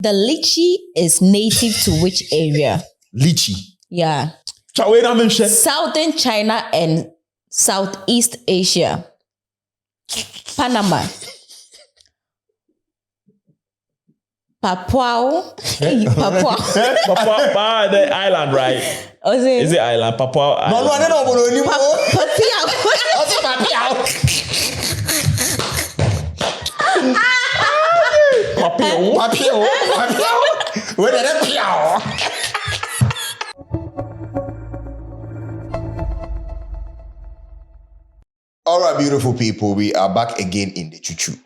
The lychee is native to which area? Lychee. Yeah. Southern China and Southeast Asia. Panama. Papua. Papua. Papua, the island, right? Is it island? Papua. No, I don't know anymore. Papio. Where did it piao? All right, beautiful people, we are back again in the chuchu.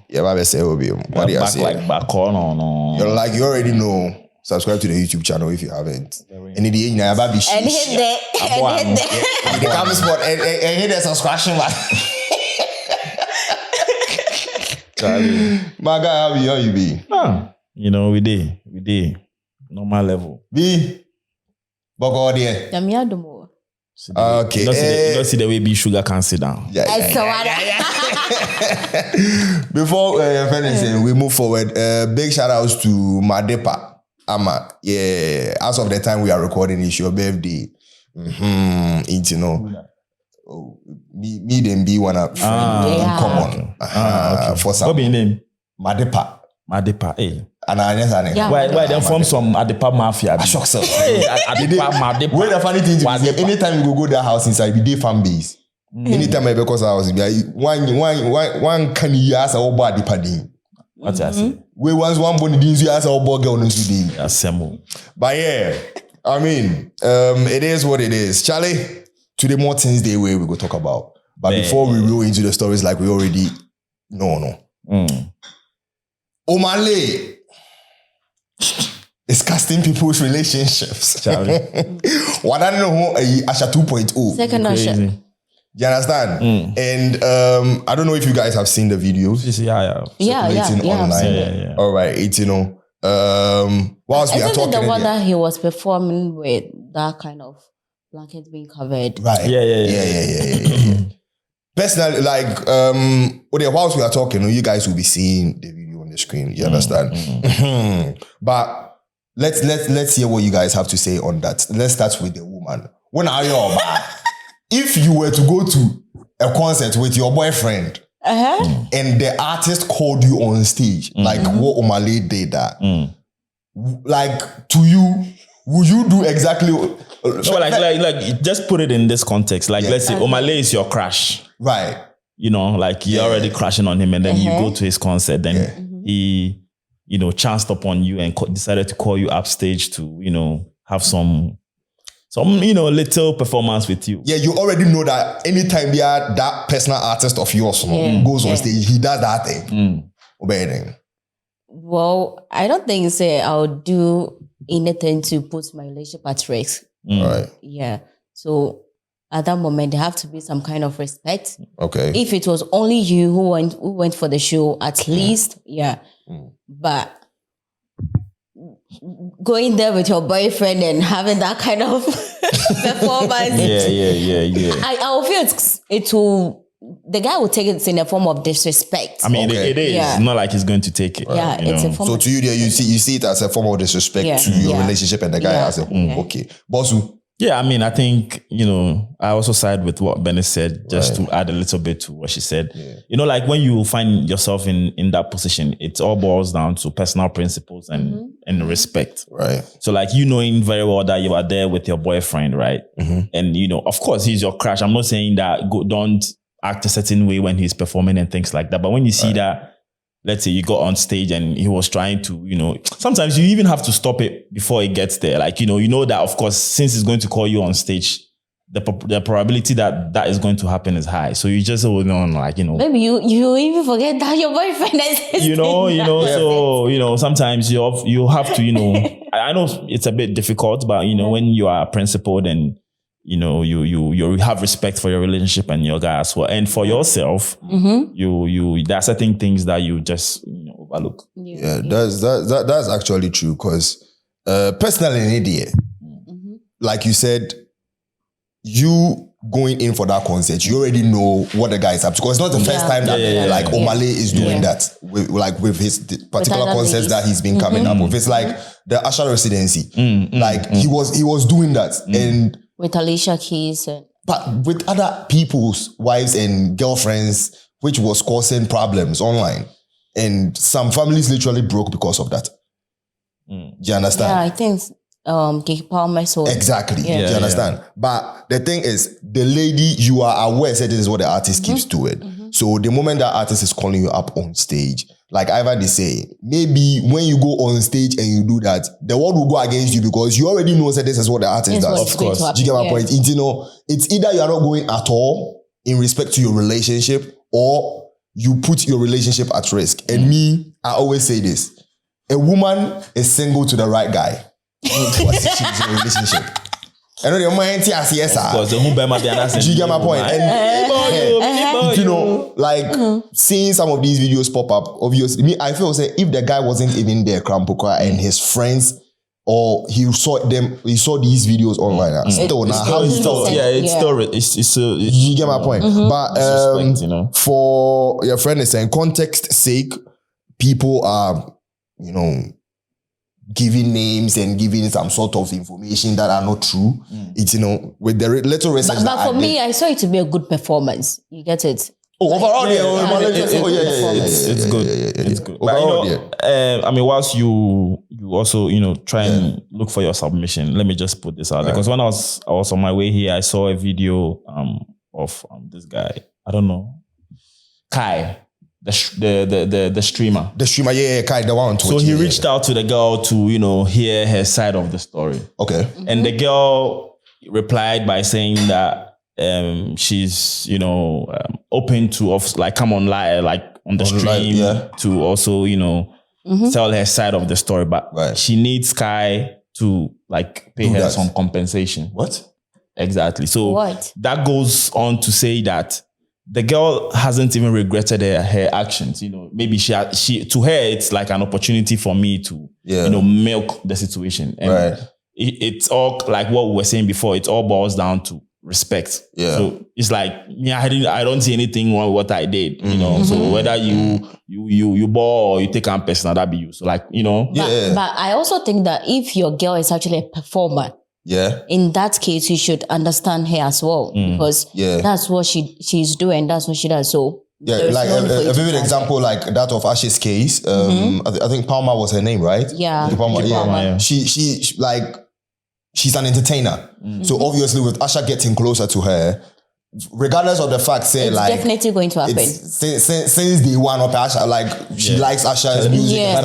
Yeah, Baba say Obi. What do you say? Like back on, no. You're like you already know. Subscribe to the YouTube channel if you haven't. And in the end, and hit the comment spot and hit the subscription button. My guy, how you be? You know, we did normal level. Be, Boko there. Okay. You don't see the way B Sugar can sit down. Before we move forward, big shout outs to Madepa Ama. Yeah, as of the time we are recording, it's your birthday. You know. Me then be one of common. Okay. For some. What be your name? Madepa, eh. And I why they form some Adepa mafia? I shock so. Madepa. Where the funny thing is, anytime you go their house inside, the day fan base. Anytime I because I was one can you ask our body padding. What's that? We once one body didn't ask our ball girl on today. But yeah, I mean, it is what it is. Charlie, today more things they way we go talk about. But before we roll into the stories like we already know. Omah Lay is casting people's relationships. What I don't know Asha 2.0. Second Asha. You understand? And I don't know if you guys have seen the videos. Yeah. Online. All right, it's whilst we are talking, the one that he was performing with that kind of blanket being covered. Right. Yeah. Personally, like whilst we are talking, you guys will be seeing the video on the screen. You understand? But let's hear what you guys have to say on that. Let's start with the woman. When are you about? If you were to go to a concert with your boyfriend and the artist called you on stage, like what Omah Lay did that, like to you, would you do exactly? Like just put it in this context. Like let's say Omah Lay is your crush, right? You know, like you're already crashing on him, and then you go to his concert, then he, chanced upon you and decided to call you upstage to, have some little performance with you. Yeah, you already know that anytime that personal artist of yours goes on stage, he does that thing. Well, I don't think I'll do anything to put my relationship at risk. Right. Yeah. So at that moment, there have to be some kind of respect. Okay. If it was only you who went for the show, at least, But going there with your boyfriend and having that kind of performance. Yeah. I feel it will. The guy will take it in a form of disrespect. I mean, it is. It's not like he's going to take it. Right. It's a form. So to you, there you see it as a form of disrespect to your relationship, and the guy has a okay, Bosu. Yeah, I mean, I think I also side with what Benny said, just to add a little bit to what she said. Yeah. Like when you find yourself in that position, it all boils down to personal principles and respect. Right. So like knowing very well that you are there with your boyfriend, right? And of course he's your crush. I'm not saying that don't act a certain way when he's performing and things like that. But when you see that, let's say you got on stage and he was trying to, sometimes you even have to stop it before it gets there. Like, that of course, since he's going to call you on stage, the probability that is going to happen is high. So you just hold on, Maybe you even forget that your boyfriend is so, sometimes you have to, I know it's a bit difficult, but when you are principled and you have respect for your relationship and your guy as well, and for yourself, you there are certain things that you just overlook. That's actually true, because personally, in India, like you said, you going in for that concert, you already know what the guy is up to. Because it's not the first time that Omah Lay is doing that with his particular concerts that he's been coming up with. It's like the Usher residency. He was doing that. And with Alicia Keys. But with other people's wives and girlfriends, which was causing problems online. And some families literally broke because of that. Do you understand? Yeah, I think Kiki Palmer saw exactly. Do you understand? But the thing is, the lady, you are aware that this is what the artist keeps doing. So the moment that artist is calling you up on stage, like Ivan is saying, maybe when you go on stage and you do that, the world will go against you because you already know that this is what the artist does. Of course. Do you get my point? It's either you are not going at all in respect to your relationship, or you put your relationship at risk. And me, I always say this. A woman is single to the right guy. What's she's in a relationship? I know the mind yes, because the do you get my point? And you know, like seeing some of these videos pop up, obviously, me, I feel say if the guy wasn't even there, Krampuka, and his friends, or he saw these videos online. You get my point. But for your friend is saying, context sake, people are, giving names and giving some sort of information that are not true. It's, with the little research. But for me, I saw it to be a good performance. You get it? Oh, overall, it's good. It's good. But, I mean, whilst you also, try and look for your submission, let me just put this out there. Because when I was on my way here, I saw a video of this guy. I don't know. Kai. The streamer. The streamer, Kai, the one on Twitch. So he reached out to the girl to, hear her side of the story. Okay. And the girl replied by saying that she's, open to come on live, like on the stream to also, tell her side of the story. But she needs Kai to pay her some compensation. What? Exactly. So that goes on to say that the girl hasn't even regretted her actions. Maybe she to her it's like an opportunity for me to milk the situation. And it's all like what we were saying before. It all boils down to respect. Yeah. So it's like I don't see anything wrong with what I did. So whether you bore or you take on personal, that be you. So But I also think that if your girl is actually a performer, in that case, you should understand her as well, because that's what she's doing. That's what she does. So like a vivid example like that of Ash's case. I think Palmer was her name, right? Yeah, Palmer. Yeah. She like she's an entertainer. So obviously, with Asha getting closer to her, regardless of the fact, it's definitely going to happen. Since day one of Asha, she likes Asha's music.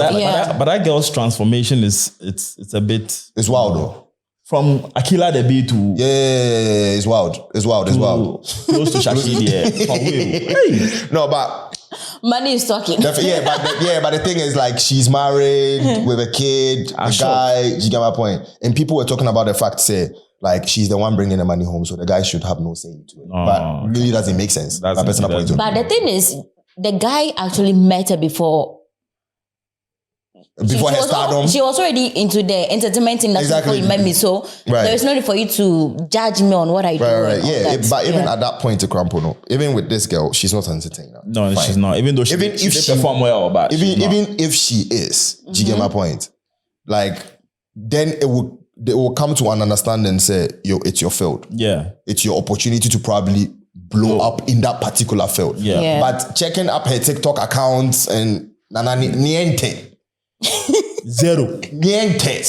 But that girl's transformation is it's a bit. It's wild though. From Akila the B to it's wild. It's wild. Close to Shakidi. Hey. No, but money is talking. But the thing is, she's married with a kid, a guy. You get my point? And people were talking about the fact, she's the one bringing the money home, so the guy should have no say to it. But really doesn't make sense. But the thing is, the guy actually met her before her stardom. She was already into the entertainment industry before you met me, so there is no need for you to judge me on what I do. But even at that point, even with this girl, she's not an entertainer. No, she's not. Even though she perform well, but even if she is, do you get my point? Then they will come to an understanding and say, it's your field. Yeah, it's your opportunity to probably blow up in that particular field. Yeah. But checking up her TikTok accounts and niente. Zero. Niente.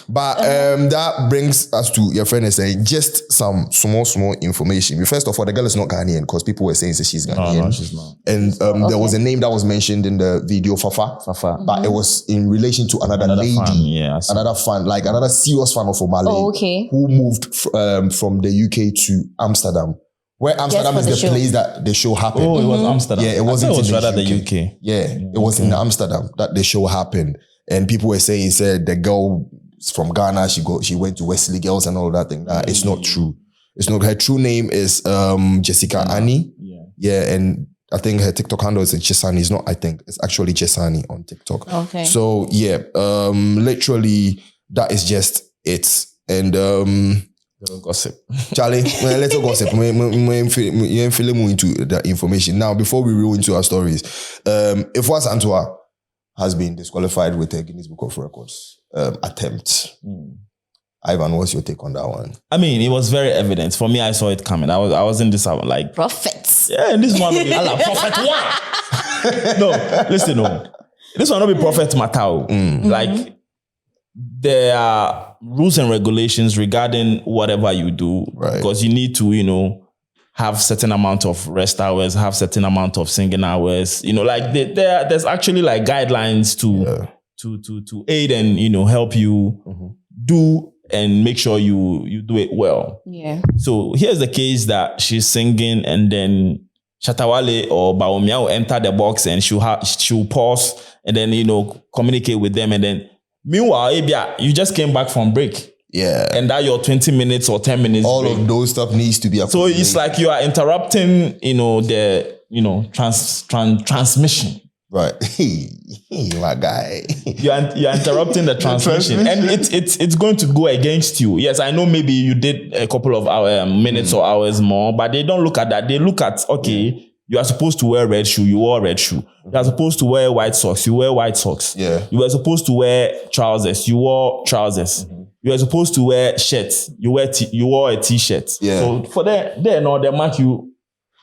But that brings us to your friend is saying just some small information. First of all, the girl is not Ghanaian because people were saying she's Ghanaian. No, she's not. And there was a name that was mentioned in the video, Fafa. But it was in relation to another lady. Fan, another fan, another serious fan of Omah Lay. Who moved from the UK to Amsterdam. Where Amsterdam is the place that the show happened. Oh, it was Amsterdam. Yeah, it wasn't in the UK. Yeah, it was in Amsterdam that the show happened. And people were saying, the girl from Ghana, she went to Wesley Girls and all that thing. It's not true. It's not. Her true name is Jessica Annie. Yeah, and I think her TikTok handle is Chesani. It's not, I think. It's actually Chesani on TikTok. Okay. So, literally, that is just it. And Gossip. Charlie, let's gossip. You feel more into the information. Now, before we roll into our stories, Afua Asantiwaa has been disqualified with a Guinness Book of Records attempt. Ivan, what's your take on that one? I mean, it was very evident. For me, I saw it coming. I was in this like prophets. Yeah, and this one will be prophet one. No, listen, no. This one will be prophet Matao. Like there are rules and regulations regarding whatever you do, because you need to, have certain amount of rest hours, have certain amount of singing hours. Like there's actually like guidelines to aid and help you do and make sure you do it well. Yeah. So here's the case that she's singing and then Shatawale or Baomia will enter the box and she'll pause and then communicate with them, and then meanwhile, you just came back from break. Yeah. And that your 20 minutes or 10 minutes all break. of those stuff needs to be So it's like you are interrupting, the transmission. Right. My guy. You're interrupting the transmission. And it's going to go against you. Yes, I know maybe you did a couple of minutes or hours more, but they don't look at that. They look at, you are supposed to wear red shoe, you wore red shoue. You are supposed to wear white socks, you wear white socks. Yeah. You were supposed to wear trousers, you wore trousers. You were supposed to wear shirts, you wore a t-shirt. Yeah. So for they mark you.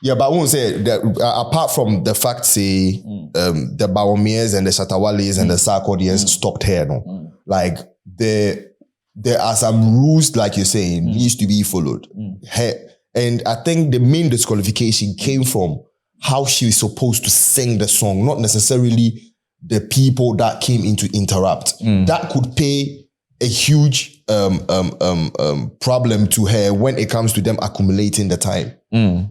Yeah, but I won't say that apart from the fact, the Baomiers and the Shatawales and the Sarkodians stopped here, no? Like there are some rules, like you're saying, needs to be followed. And I think the main disqualification came from how she was supposed to sing the song, not necessarily the people that came in to interrupt. That could pay a huge problem to her when it comes to them accumulating the time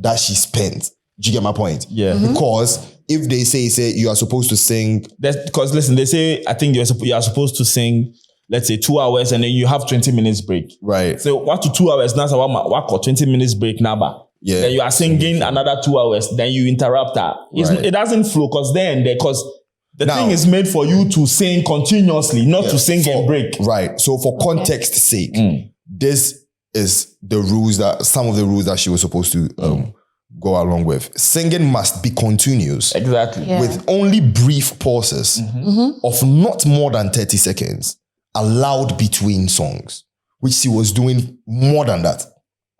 that she spent. Do you get my point? Yeah. Because if they say you are supposed to sing... Because listen, they say, I think you are supposed to sing, let's say 2 hours and then you have 20 minutes break. Right. So 1 to 2 hours, now so 20 minutes break now. Yeah. Then you are singing another 2 hours, then you interrupt her. It doesn't flow because the thing is made for you to sing continuously, not to sing and break. Right. So for context's sake, this is some of the rules that she was supposed to go along with. Singing must be continuous. Exactly. Yeah. With only brief pauses of not more than 30 seconds allowed between songs, which she was doing more than that.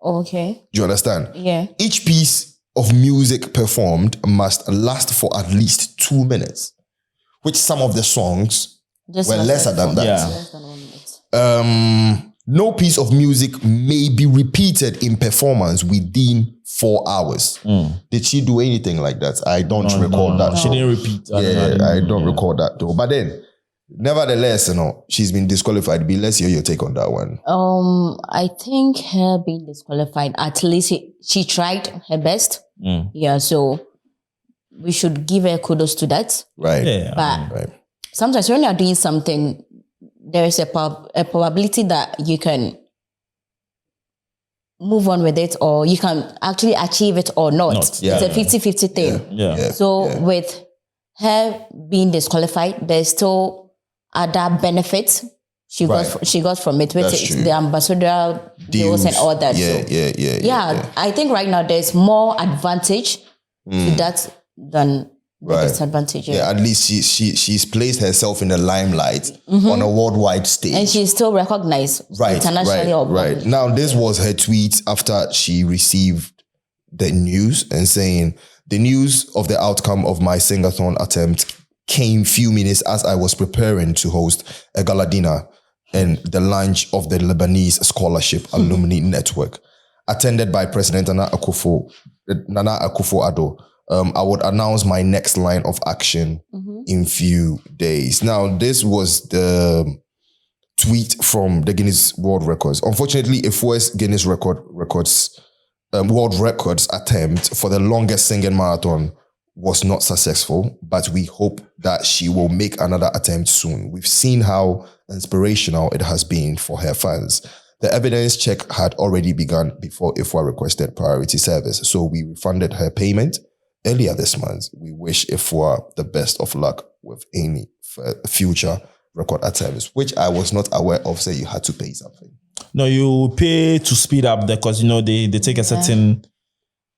Okay. Do you understand? Yeah. Each piece of music performed must last for at least 2 minutes, which some of the songs were lesser than that. Yeah. Less than 1 minute. No piece of music may be repeated in performance within 4 hours. Did she do anything like that? I don't recall that. She didn't repeat. I don't recall that though. But then, nevertheless, she's been disqualified. Let's hear your take on that one. I think her being disqualified, at least she tried her best. Yeah, so we should give her kudos to that. Right. Yeah. But sometimes when you're doing something, there is a probability that you can move on with it or you can actually achieve it or not. Yeah. It's a 50-50 thing. Yeah. So with her being disqualified, there's still other benefits she got from it, which is the ambassador deals and all that. Yeah. I think right now there's more advantage to that than the disadvantage. Yeah, at least she's placed herself in the limelight on a worldwide stage. And she's still recognized internationally. Right. Now, this was her tweet after she received the news and saying, the news of the outcome of my Sing-A-Thon attempt came few minutes as I was preparing to host a gala dinner and the launch of the Lebanese Scholarship Alumni Network, attended by President Nana Akufo-Addo. I would announce my next line of action in few days. Now, this was the tweet from the Guinness World Records. Unfortunately, Afua's Guinness World Records attempt for the longest singing marathon was not successful, but we hope that she will make another attempt soon. We've seen how inspirational it has been for her fans. The evidence check had already begun before Afua requested priority service, so we refunded her payment earlier this month. We wish Afua the best of luck with any future record attempts, which I was not aware of, say you had to pay something. No, you pay to speed up because they take a certain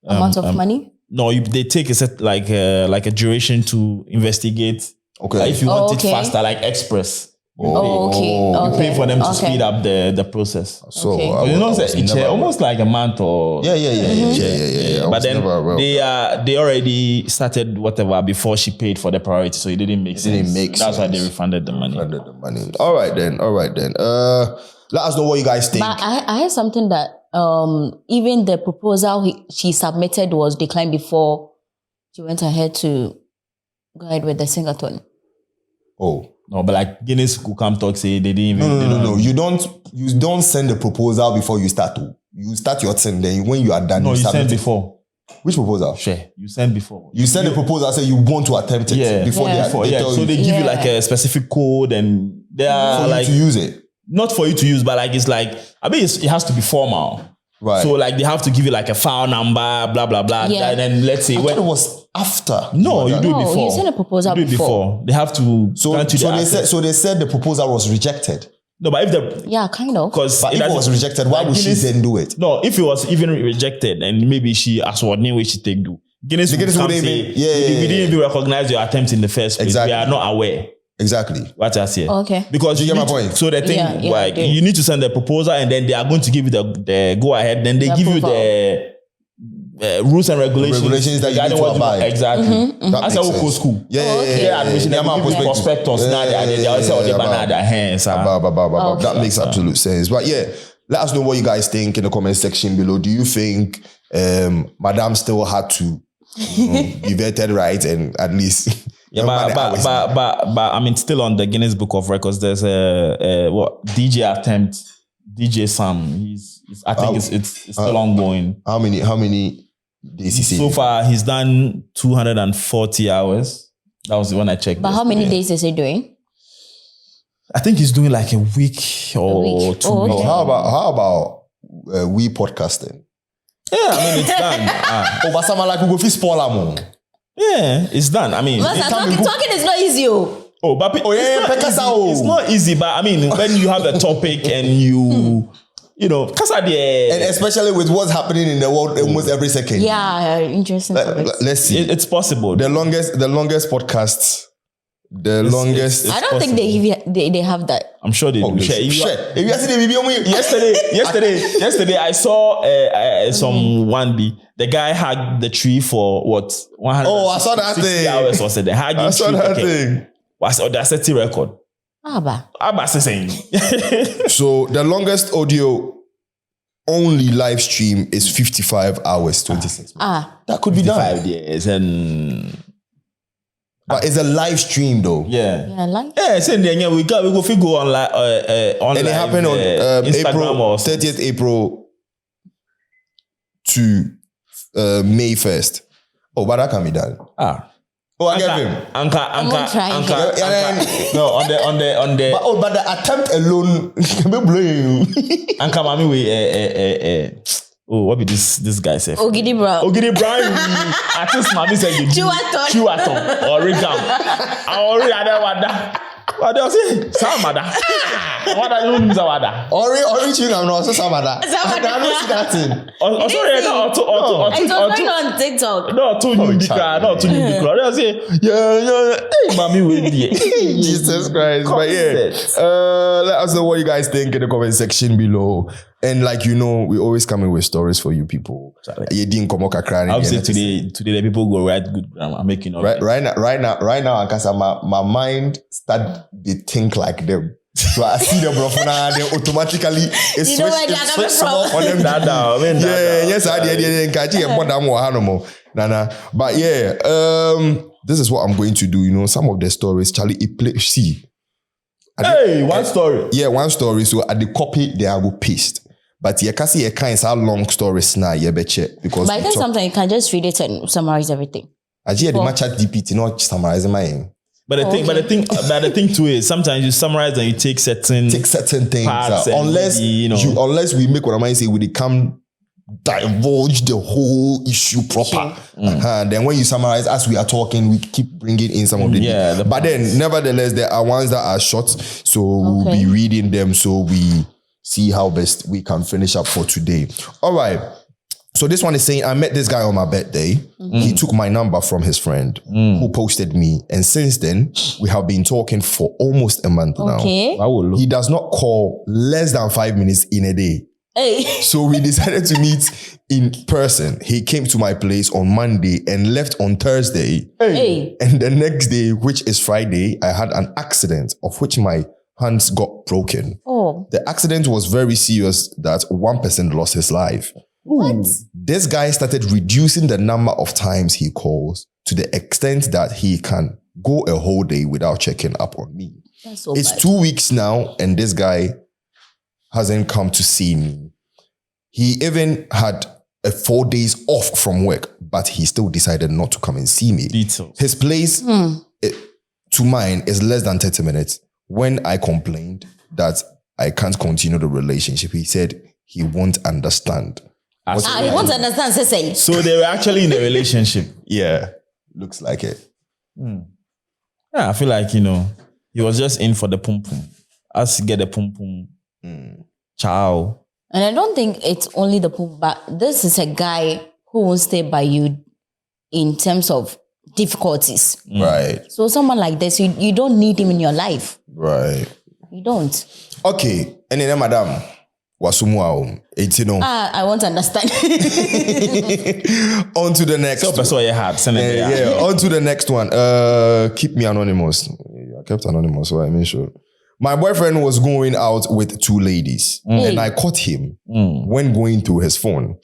amount of money. No, they take a set like a duration to investigate. Okay. Like if you want it faster, like express. Okay. You pay for them to speed up the process. So it's almost like a month or yeah. But then they already started whatever before she paid for the priority, so it didn't make sense. That's why they refunded the money. All right then. Let us know what you guys think. But I heard something that even the proposal she submitted was declined before she went ahead to go ahead with the Sing-A-Thon. Oh. No, but like Guinness could come talk, say they didn't even... No. You don't send the proposal before you start to. You start your thing, then when you are done, you send before. Which proposal? Sure. You send before. You send the proposal, say you want to attempt it before they tell so you. they give you like a specific code and they are for you to use it. Not for you to use, but like it's like, I mean, it has to be formal. Right. So like they have to give you like a file number, blah, blah, blah. Yeah. And then let's say... I thought it was after. No, you do it before. You send a proposal before. They have to... So they said the proposal was rejected. No, but if the... Yeah, kind of. But if it was rejected, why would she then do it? No, if it was even rejected and maybe she as what new way she take do. Guinness would come say, we didn't even recognize your attempt in the first place. Exactly. We are not aware. Exactly. What I say. Okay. Because you get my point. So the thing, you need to send the proposal and then they are going to give you the go ahead. Then they give you the rules and regulations that you need to abide. Exactly. That's how we go school. Admission. Prospectus. That makes absolute sense. But let us know what you guys think in the comment section below. Do you think Madame still had to be vetted right and at least... Yeah, but I mean, still on the Guinness Book of Records, there's a DJ Sam. I think it's still ongoing. How many days he so far? He's done 240 hours. That was when I checked. But how many days is he doing? I think he's doing like a week or 2 weeks. Okay. How about we podcasting? Yeah, I mean it's done. But someone like we go fi spoil am. Yeah, it's done. I mean, talking is not easy. It's not easy, but I mean, when you have a topic and you know, and especially with what's happening in the world almost every second. Yeah, interesting. Let's see. It's possible. The longest podcasts. I don't think they have that. I'm sure they do. Yesterday I saw the guy hugged the tree for what 100. I saw that thing. Hours was it? The hugging I saw tree, that thing. Was audacity record. Abba saying. So the longest audio only live stream is 55 hours 26 minutes. That could be done. 5 years and. But it's a live stream though. Yeah, live. Yeah, saying we go figure on and it happened on April 30th April to May 1st. Oh, but that can be done. I get him. Anka. No, on the. But the attempt alone can be blowing. Anka mami what be this guy say? Ogidi Brown. Artist mami said Chew-A-Thon or Rigam. What do you say? Samada. What are you doing, Samada? Ori chewing no also Samada. I don't see that thing. Oh, sorry, it was going on TikTok. No, too new. I say, hey, mommy, wait there. Jesus Christ. But let us know what you guys think in the comment section below. And like we always come in with stories for you people. You didn't come out crying. I would say today the people go write good grammar, making up. Right now, Ankasa, my mind start to think like them. So I see them, bro. They automatically switch on them. Yes, I did. But this is what I'm going to do. Some of the stories, Charlie, one story. Yeah, one story. So at the copy, I will paste. But you can see a kind of long stories now, because. But I think sometimes you can just read it and summarize everything. I just the chat GPT not summarizing my. But the thing too is sometimes you summarize and you take certain things parts unless unless we make what I might say we come divulge the whole issue proper. Then when you summarize as we are talking, we keep bringing in some of the but then nevertheless there are ones that are short, so we'll be reading them. So we see how best we can finish up for today. All right. So this one is saying, I met this guy on my birthday. He took my number from his friend who posted me. And since then, we have been talking for almost a month now. He does not call less than 5 minutes in a day. Hey. So we decided to meet in person. He came to my place on Monday and left on Thursday. Hey. And the next day, which is Friday, I had an accident of which my hands got broken. Oh. The accident was very serious that one person lost his life. What? This guy started reducing the number of times he calls to the extent that he can go a whole day without checking up on me. That's so It's bad. 2 weeks now and this guy hasn't come to see me. He even had 4 days off from work, but he still decided not to come and see me. Details. His place to mine is less than 30 minutes. When I complained that I can't continue the relationship, he said he won't understand. I want to understand, say. So they were actually in a relationship. Yeah, looks like it. Yeah, I feel like, he was just in for the pum pum. Us get the pum pum. Ciao. And I don't think it's only the poop, but this is a guy who won't stay by you in terms of difficulties. Right. So someone like this, you don't need him in your life. Right. You don't. Okay. And then, madam, wasumuao. I want to understand. On to the next. So that's what you had. On to the next one. Keep me anonymous. I kept anonymous, so I made sure. My boyfriend was going out with 2 ladies and I caught him when going through his phone.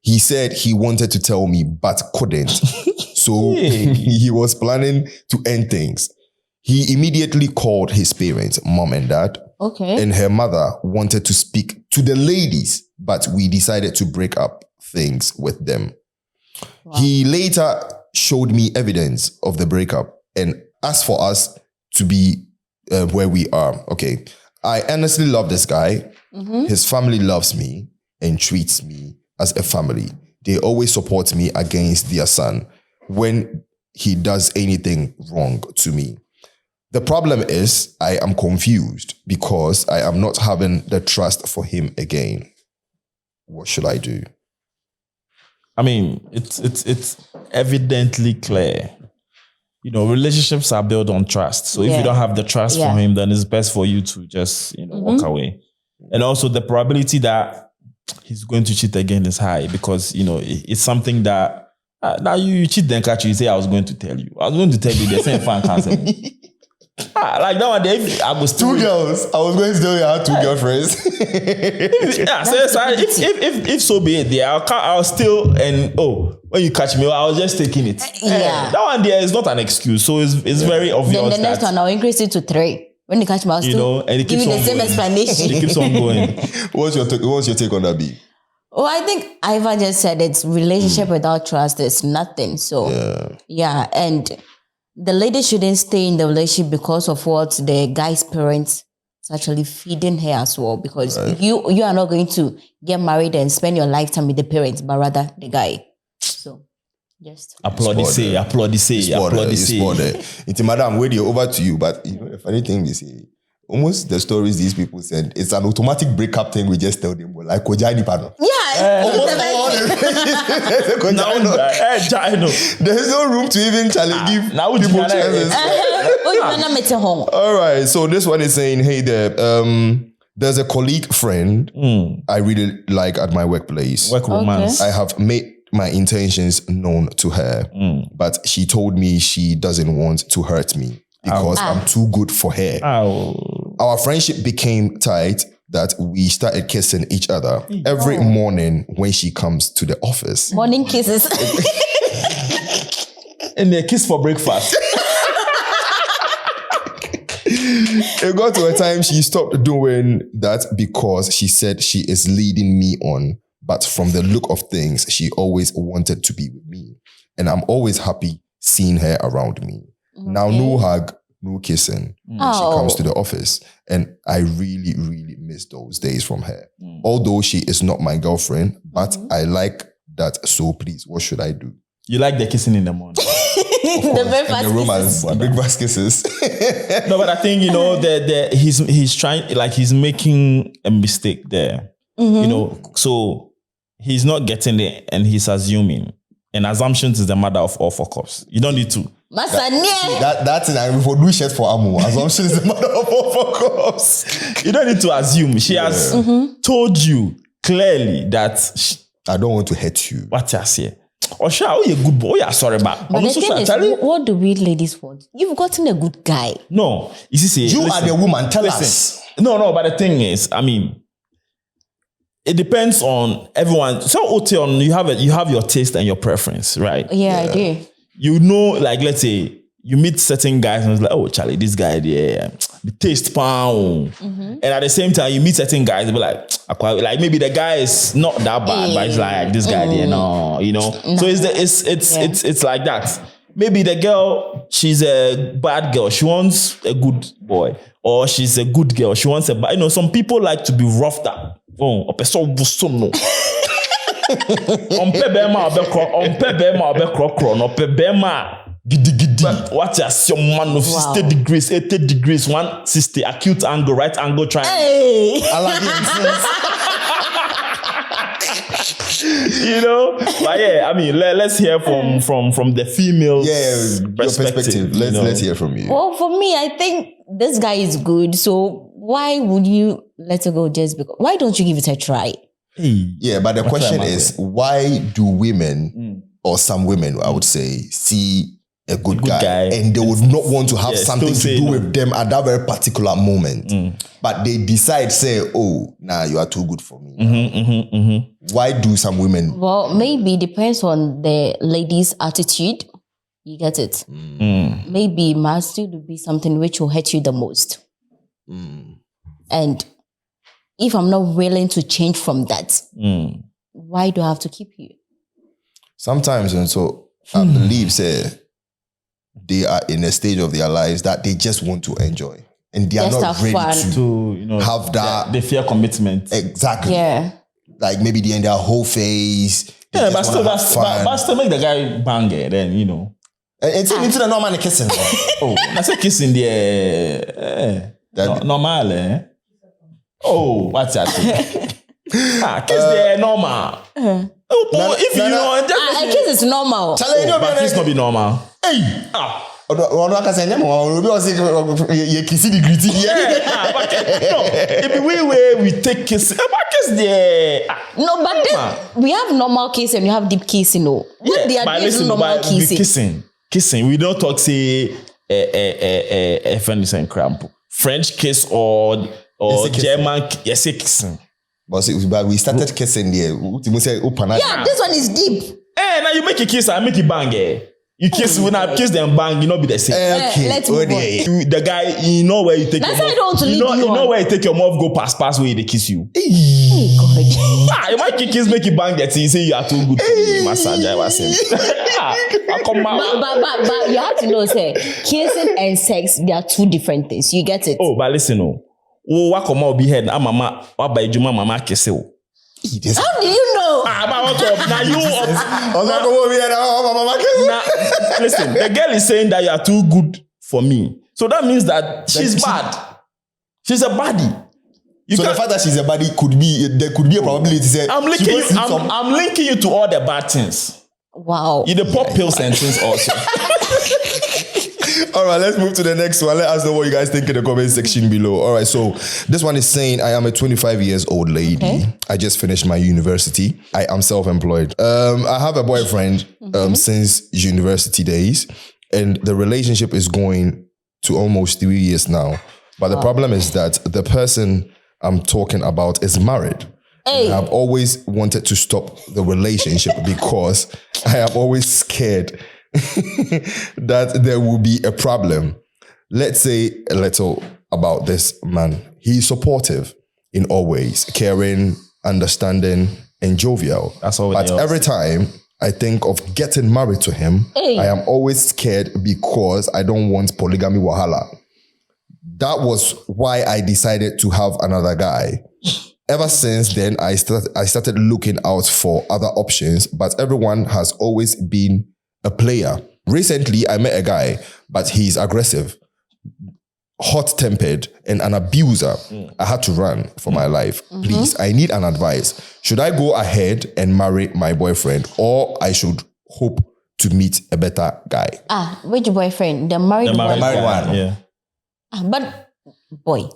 He said he wanted to tell me but couldn't. So he was planning to end things. He immediately called his parents, mom and dad. Okay. And her mother wanted to speak to the ladies, but we decided to break up things with them. Wow. He later showed me evidence of the breakup and asked for us to be where we are. Okay. I honestly love this guy. His family loves me and treats me as a family. They always support me against their son when he does anything wrong to me. The problem is I am confused because I am not having the trust for him again. What should I do? I mean, it's evidently clear. Relationships are built on trust. So if you don't have the trust for him, then it's best for you to just, walk away. And also the probability that he's going to cheat again is high because, it's something that now you cheat, then catch you say, I was going to tell you. I was going to tell you the same fan cancer. Like nowadays, I was 2 girls. I was going to tell you I had 2 girlfriends. If so be it, I'll still when you catch me, I was just taking it. Yeah, that one there is not an excuse, so it's very obvious. Then the next one, I'll increase it to 3. When you catch me, I'll still and it keeps give you on the same going. explanation. It keeps on going. What's your take on that, B? Well, I think Iva just said it's relationship without trust is nothing. So yeah, and the lady shouldn't stay in the relationship because of what the guy's parents is actually feeding her as well. Because you are not going to get married and spend your lifetime with the parents, but rather the guy. So just applaud the say. It's madam, wait, over to you. But the funny thing we say, almost the stories these people said, it's an automatic breakup thing. We just tell them, like Kojani pardon. Yeah, almost all there's no room to even give people chances. All right, so this one is saying, hey there, there's a colleague friend I really like at my workplace. Work romance. I have made my intentions known to her, but she told me she doesn't want to hurt me because I'm too good for her. Our friendship became tight that we started kissing each other every morning when she comes to the office. Morning kisses. And they kiss for breakfast. It got to a time she stopped doing that because she said she is leading me on. But from the look of things, she always wanted to be with me. And I'm always happy seeing her around me. Okay. Now, no hug, no kissing. She comes to the office. And I really, really miss those days from her. Although she is not my girlfriend, but I like that. So please, what should I do? You like the kissing in the morning. The breakfast and the romance, breakfast kisses. No, but I think he's trying, like he's making a mistake there. So he's not getting it, and he's assuming. And assumptions is the mother of all fuck ups. You don't need to. That's in for do shit for Amu. Assumption is the mother of all fuck ups. You don't need to assume. She has told you clearly that I don't want to hurt you. What I say? Oh, sure, oh, you're a good boy. Oh, yeah, sorry, but the thing is, what do we ladies want? You've gotten a good guy. No, you are the woman. Tell us. No, but the thing is, I mean, it depends on everyone. So, Oteon, you have your taste and your preference, right? Yeah, I do. You know, like, let's say you meet certain guys and it's like, oh, Charlie, this guy, the taste pound. And at the same time, you meet certain guys, be like maybe the guy is not that bad, but it's like this guy, no. So it's like that. Maybe the girl, she's a bad girl. She wants a good boy, or she's a good girl. She wants some people like to be roughed up. Oh, what is your man of 60 degrees, 80 degrees, 160 acute angle, right angle triangle. Hey. I like it. But yeah, I mean, let's hear from the female perspective. Let's hear from you. Well, for me, I think this guy is good. So why would you let it go just because? Why don't you give it a try? Yeah, but the question is, why do women, or some women, I would say, see a good guy and they would not want to have something to do with them at that very particular moment, but they decide, say, oh, you are too good for me. Why do some women? Well, maybe it depends on the lady's attitude. You get it? Maybe it must still be something which will hurt you the most. And if I'm not willing to change from that, why do I have to keep you? Sometimes, and so I believe, say, they are in a stage of their lives that they just want to enjoy. And they are not ready to have that. They fear commitment. Exactly. Yeah. Like maybe they're in their whole phase. Yeah, but still make the guy bang it, then, It's into the normal kissing. I said kissing there. Normal, eh? Oh, what's that? Kiss there normal. If kiss is normal. But kiss not be normal. Hey! We take kiss. No, but then we have normal kiss and we have deep kiss, What they are doing normal kissing. Kissing. We don't talk say French kiss or German kissing. But we started kissing there. Yeah, this one is deep. Now you make a kiss, I make it bang. You kiss when I kiss them bang, you not be the same. Okay. Let's move on. The guy, you know where you take That's your why I don't want to lead you know where you take your mouth, go past where they kiss you. Oh God. You might kiss, make it bang that thing, say you are too good for me. Massage, I was saying. But you have to know, say, kissing and sex, they are two different things. You get it? Oh, but listen, what come out be head? I'm mama, what by Juma mama kiss you. How do you know? Listen, the girl is saying that you are too good for me. So that means that she's bad. She's a baddie. So the fact that she's a baddie could be, there could be a probability. I'm linking you to all the bad things. Wow. You the pop pill sentence also. All right, let's move to the next one. Let us know what you guys think in the comment section below. All right, so this one is saying, I am a 25 years old lady. Okay. I just finished my university. I am self-employed. I have a boyfriend since university days, and the relationship is going to almost 3 years now. But the problem is that the person I'm talking about is married. Hey. I've always wanted to stop the relationship because I am always scared that there will be a problem. Let's say a little about this man. He's supportive in all ways, caring, understanding, and jovial. That's all. But every time I think of getting married to him, I am always scared because I don't want polygamy wahala. That was why I decided to have another guy. Ever since then, I started looking out for other options, but everyone has always been a player Recently, I met a guy, but he's aggressive, hot-tempered, and an abuser. I had to run for my life. Please, I need an advice. Should I go ahead and marry my boyfriend, or I should hope to meet a better guy? Which boyfriend? The married one? The married one. Yeah. But, boy.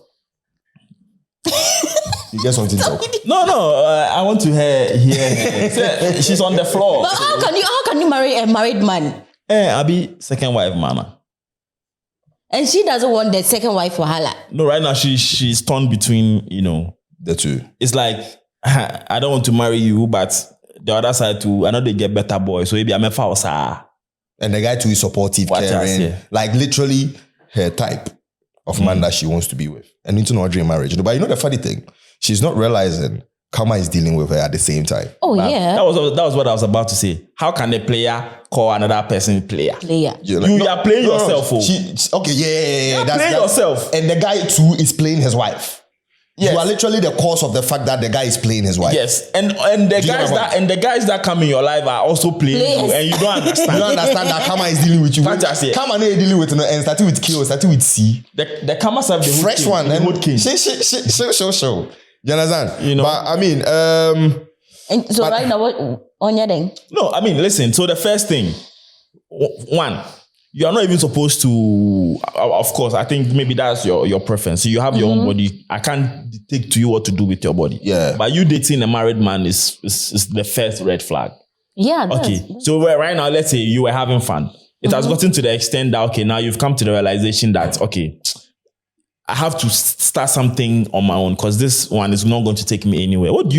You get something to talk? No, I want to hear her. She's on the floor. But how can you marry a married man? I'll be second wife, mama. And she doesn't want the second wife wahala. No, right now she's torn between, The two. It's like, I don't want to marry you, but the other side too, I know they get better boys. So maybe I'm a false. And the guy too is supportive, caring. Like literally her type of man that she wants to be with. And into not dream marriage. But you know the funny thing? She's not realizing Karma is dealing with her at the same time. Oh, yeah. That was what I was about to say. How can a player call another person player? Player. You are playing yourself. Yeah. You're playing yourself. And the guy too is playing his wife. Yes. You are literally the cause of the fact that the guy is playing his wife. Yes, and the guys that come in your life are also playing you, and you don't understand. You don't understand that Karma is dealing with you. Karma is dealing with and starting with K or starting with C. The Karma have the fresh king, one. the And king. Show. You understand? But I mean, and so right now, what on your thing? No, I mean, listen. So the first thing, one, you are not even supposed to. Of course, I think maybe that's your preference. So you have your own body. I can't dictate to you what to do with your body. Yeah. But you dating a married man is the first red flag. Yeah. Okay. So right now, let's say you were having fun. It has gotten to the extent that now you've come to the realization that I have to start something on my own because this one is not going to take me anywhere. What do?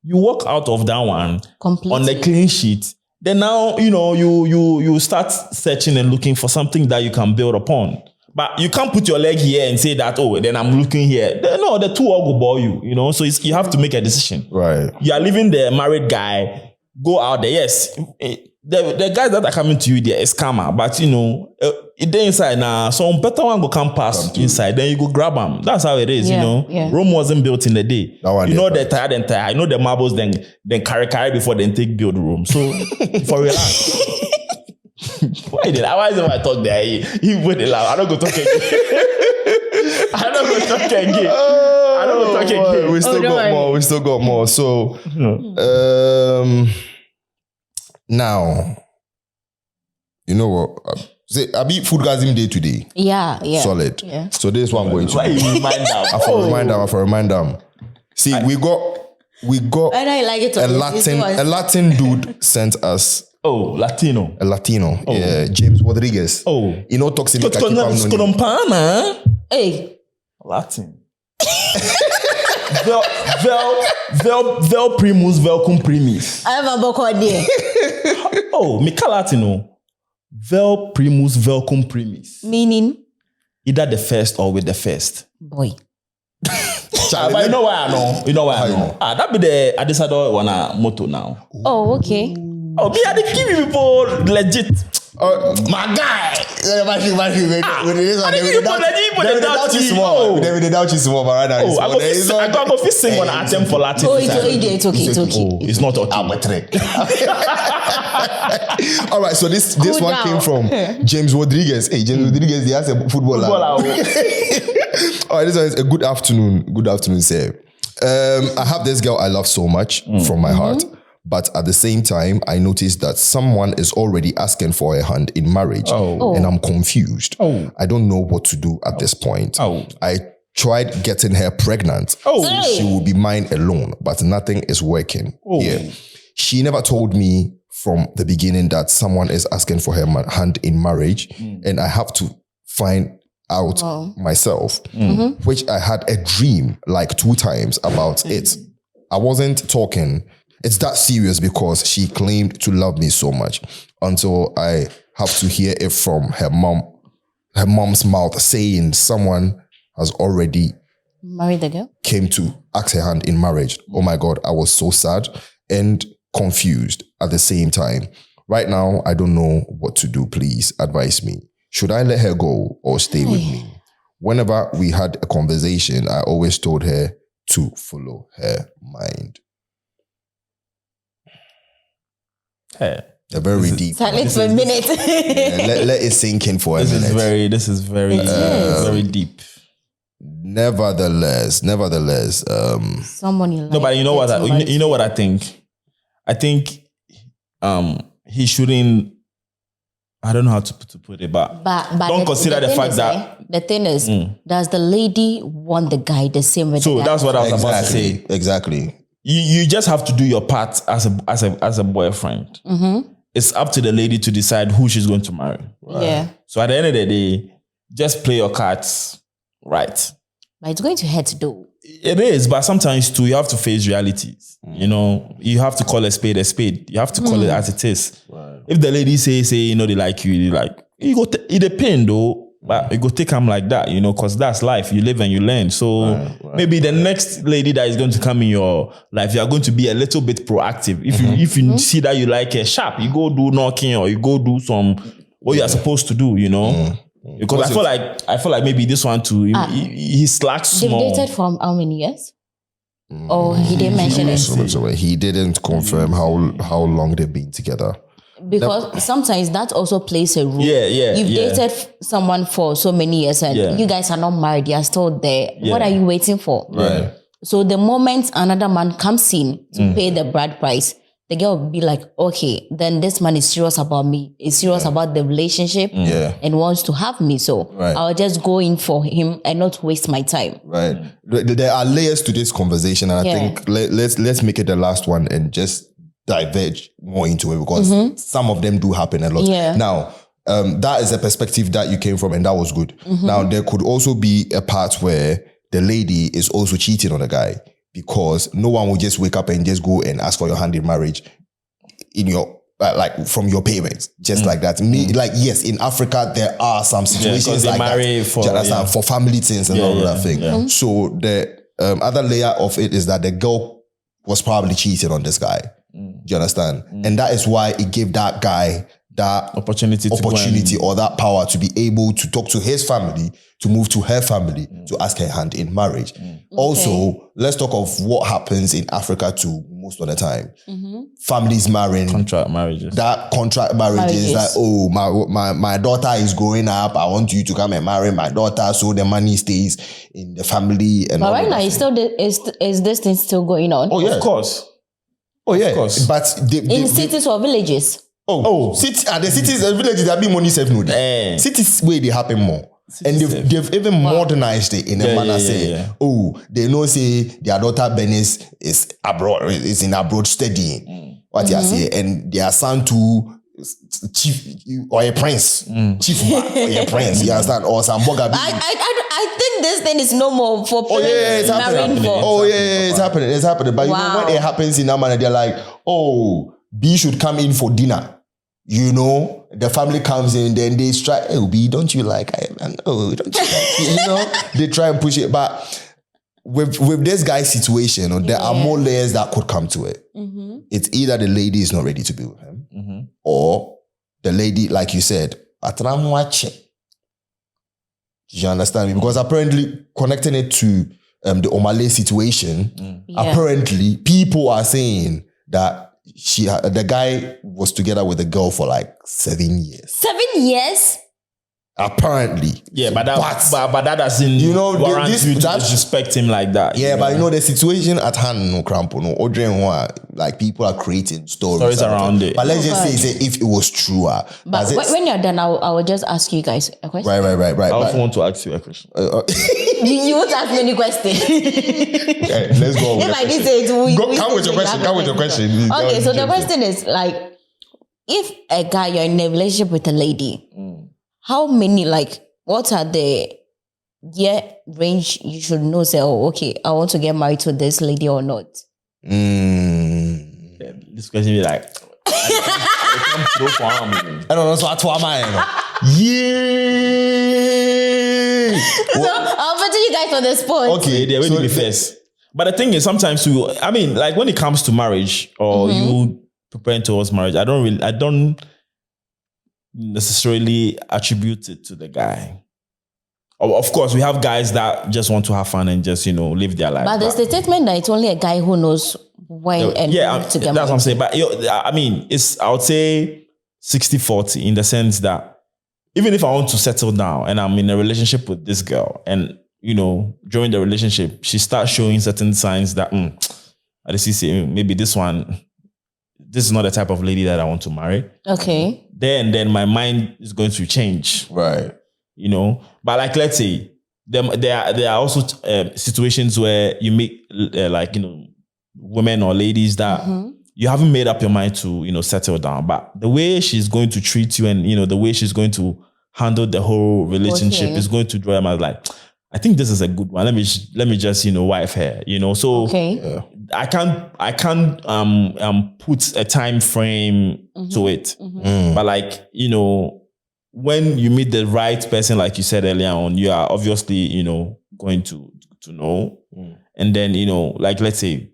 You walk out of that one completely on the clean sheet. Then now, you start searching and looking for something that you can build upon. But you can't put your leg here and say that, then I'm looking here. No, the two all go bore you, So you have to make a decision. Right. You are leaving the married guy, go out there. Yes, the guys that are coming to you there is karma. But, it inside now, some better one go come past inside. Then you go grab them. That's how it is, Yeah. Rome wasn't built in a day. They're tired and tired. The marbles then carry before they take build Rome. So for relax. Why is I talk there? He went loud. I don't go talk again. We still got more. So now, you know what? Say, I beat FoodGazm day today. Yeah. Solid. Yeah. So this one going to. Why you remind them? I for remind them. See, we got and I like it. A Latin dude sent us. Oh, Latino. A Latino. Oh. Yeah, James Rodriguez. Oh. Talks in Hey. Latin. Vel primus, vel cum primis. I have a book on there. Oh, Mika Latino. Vel primus, vel cum primis. Meaning? Either the first or with the first. Boy. But you know why I know? That be the Adesador one motto now. Oh, okay. Oh, me, I didn't give you people legit. My guy. I didn't give you doubt you small, but right now I got to sing on anthem for Latin. Oh, it's okay. It's not okay. All right, so this one came from James Rodriguez. Hey, James Rodriguez, he has a footballer. All right, this one is a good afternoon. Good afternoon, sir. I have this girl I love so much from my heart. But at the same time, I noticed that someone is already asking for a hand in marriage. And I'm confused. I don't know what to do at this point. I tried getting her pregnant. So she will be mine alone, but nothing is working. Yeah. She never told me from the beginning that someone is asking for her hand in marriage. And I have to find out myself, which I had a dream like 2 times about it. I wasn't talking. It's that serious because she claimed to love me so much until I have to hear it from her mom's mouth saying someone has already married the girl, came to ask her hand in marriage. Oh my God, I was so sad and confused at the same time. Right now, I don't know what to do. Please advise me. Should I let her go or stay with me? Whenever we had a conversation, I always told her to follow her mind. Hey. very deep. Silence for a minute. Let it sink in for a minute. This is very deep. Nevertheless, someone you like. No, but you know what? You know what I think. I think he shouldn't. I don't know how to put it, but don't consider the fact that the thing is, does the lady want the guy the same way? So that's what I was about to say. Exactly. You just have to do your part as a boyfriend. Mm-hmm. It's up to the lady to decide who she's going to marry. Right? Yeah. So at the end of the day, just play your cards right. But it's going to hurt though. It is, but sometimes too, you have to face realities. You know, you have to call a spade a spade. You have to call it as it is. Right. If the lady say, you know, they like you it depends though, but you go take them like that, you know, because that's life. You live and you learn. So maybe the next lady that is going to come in your life, you are going to be a little bit proactive. If you see that you like a sharp, you go do knocking or you go do some what you are supposed to do, you know. Because I feel like maybe this one too, he slacks small. They've dated for how many years? Oh, he didn't mention it. He didn't confirm how long they've been together. Because sometimes that also plays a role. Yeah. You've dated someone for so many years and you guys are not married, you're still there. Yeah. What are you waiting for? Right. So the moment another man comes in to pay the bride price, the girl will be like, okay, then this man is serious about me. Is serious about the relationship and wants to have me. So I'll just go in for him and not waste my time. Right. There are layers to this conversation, and I think let's make it the last one and just diverge more into it, because some of them do happen a lot. Yeah. Now, that is a perspective that you came from, and that was good. Now, there could also be a part where the lady is also cheating on the guy, because no one will just wake up and just go and ask for your hand in marriage in your like from your parents, just like that. Like, yes, in Africa there are some situations like that for family things and all that thing. Yeah. So the other layer of it is that the girl was probably cheating on this guy. Do you understand? And that is why it gave that guy that opportunity or that power to be able to talk to his family, to move to her family, to ask her hand in marriage. Also, let's talk of what happens in Africa too most of the time. Families marrying. Contract marriages. That contract marriage is like, oh, my daughter is growing up. I want you to come and marry my daughter, so the money stays in the family. And but right now, is this thing still going on? Oh, yeah. Of course. Oh, yeah. Of course. But in cities or villages? The cities and villages that be money safe no. Cities where they happen more. And they've even modernized it in a manner saying, they know say their daughter Benis is in abroad studying. What you say, and their son too chief or a prince. Chief or a prince, you understand? Or some boga. I think this thing is no more for it's happening. It's happening. But you know when it happens in that manner, they're like, B should come in for dinner. You know, the family comes in, then they try, B, don't you like? Don't you like? You know, they try and push it. But with this guy's situation, there are more layers that could come to it. It's either the lady is not ready to be with him, or the lady, like you said, do you understand me? Because apparently, connecting it to the Omah Lay situation, apparently people are saying that the guy was together with the girl for like 7 years. 7 years? Apparently. Yeah, but that doesn't, you know, warrant you to disrespect him like that. Yeah, but you know the situation at hand, like people are creating stories around it. But let's just say if it was true. But when you're done, I will just ask you guys a question. Right. I also want to ask you a question. You won't ask me any question. Okay, let's go. If I did say it, come with your question. Okay, so the question is like, if a guy, you're in a relationship with a lady, how many, like, what are the year range you should know, say, okay, I want to get married to this lady or not? This question be like, I don't know, so I So I'll put you guys on the spot. Okay, they're ready to be first. But the thing is, sometimes like when it comes to marriage or you preparing towards marriage, I don't necessarily attribute it to the guy. Of course, we have guys that just want to have fun and just, live their life. But there's the statement that it's only a guy who knows when and yeah, to get that's what I'm saying. But I mean, I would say 60-40 in the sense that even if I want to settle down and I'm in a relationship with this girl, and during the relationship she starts showing certain signs that I just see maybe this is not the type of lady that I want to marry. Okay. Then my mind is going to change. Right. But like, let's say there are also situations where you meet women or ladies that you haven't made up your mind to settle down, but the way she's going to treat you and the way she's going to handle the whole relationship is going to draw them as like, I think this is a good one. Let me just wife her. So okay. I can't put a time frame to it. But like when you meet the right person, like you said earlier on, you are obviously going to know, and then like let's say